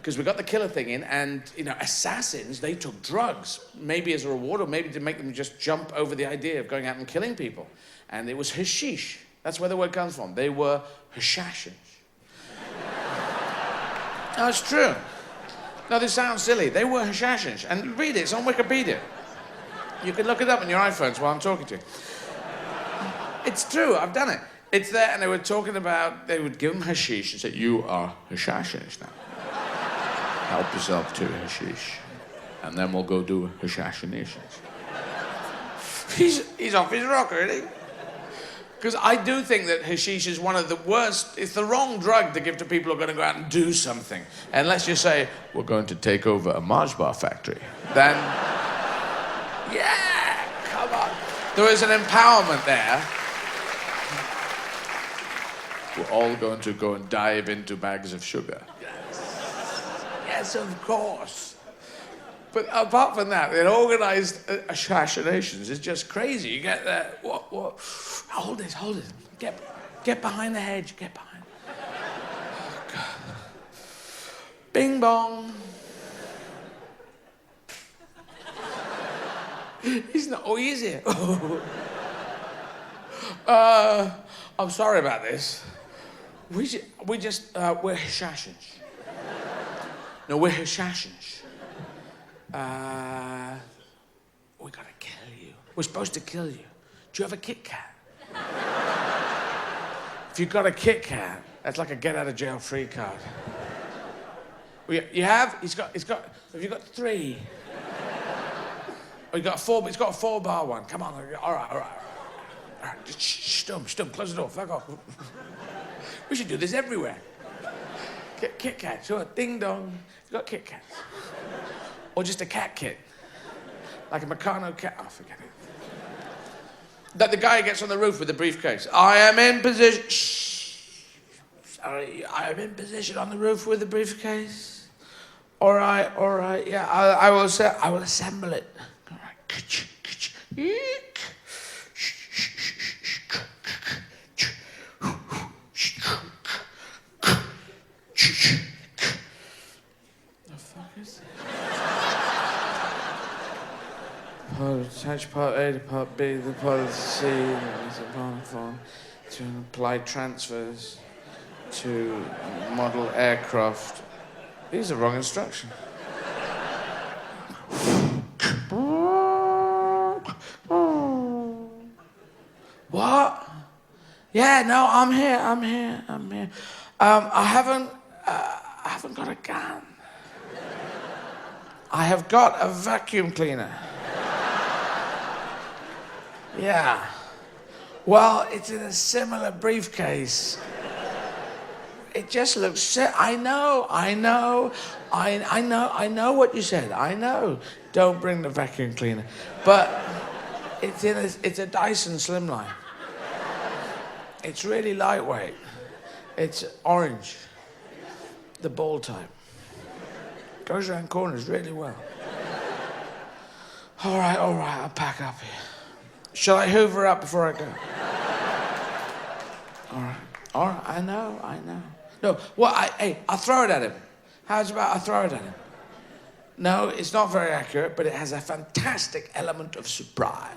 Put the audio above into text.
because we got the killer thing in, and, you know, assassins, they took drugs, maybe as a reward, or maybe to make them just jump over the idea of going out and killing people. And it was hashish. That's where the word comes from. They were hashashins. No, it's true. No, this sounds silly. They were hashashins. And read it, it's on Wikipedia. You can look it up on your iPhones while I'm talking to you. It's true, I've done it. It's there, and they were talking about, they would give them hashish and say, you are hashashins now. Help yourself to hashish. And then we'll go do hashashinations. He's off his rocker, isn't he? Because I do think that hashish is one of the worst, it's the wrong drug to give to people who are going to go out and do something. And let's just say, we're going to take over a Mars bar factory. Then, yeah, come on. There is an empowerment there. We're all going to go and dive into bags of sugar. Yes, of course. But apart from that, the organised assassinations is just crazy. You get that, what? Hold it. Get behind the hedge, get behind. Oh, God. Bing bong. He's not, oh, he is here. I'm sorry about this. We're hashashins. No, we're hashashins. We gotta kill you. We're supposed to kill you. Do you have a Kit Kat? If you've got a Kit Kat, that's like a get out of jail free card. You have? Have you got 3? Oh, you got 4, it's got a 4-bar one. Come on, all right. Just stum, close the door, fuck off. We should do this everywhere. Kit Kat, sure, ding dong. You've got Kit Kats. Or just a cat kit. Like a Meccano cat. Oh, forget it. That the guy gets on the roof with the briefcase. I am in position. Shh. Sorry, I am in position on the roof with the briefcase. All right. Yeah, I will assemble it. All right. Attach part A to part B, the part of C, is upon to apply transfers to model aircraft. These are wrong instructions. What? Yeah, no, I'm here. I haven't got a gun. I have got a vacuum cleaner. Yeah. Well, it's in a similar briefcase. It just looks... I know what you said. I know. Don't bring the vacuum cleaner. But it's a Dyson Slimline. It's really lightweight. It's orange. The ball type. Goes around corners really well. All right, I'll pack up here. Shall I hoover up before I go? All right, I know. No, well, I'll throw it at him. How's about I throw it at him? No, it's not very accurate, but it has a fantastic element of surprise.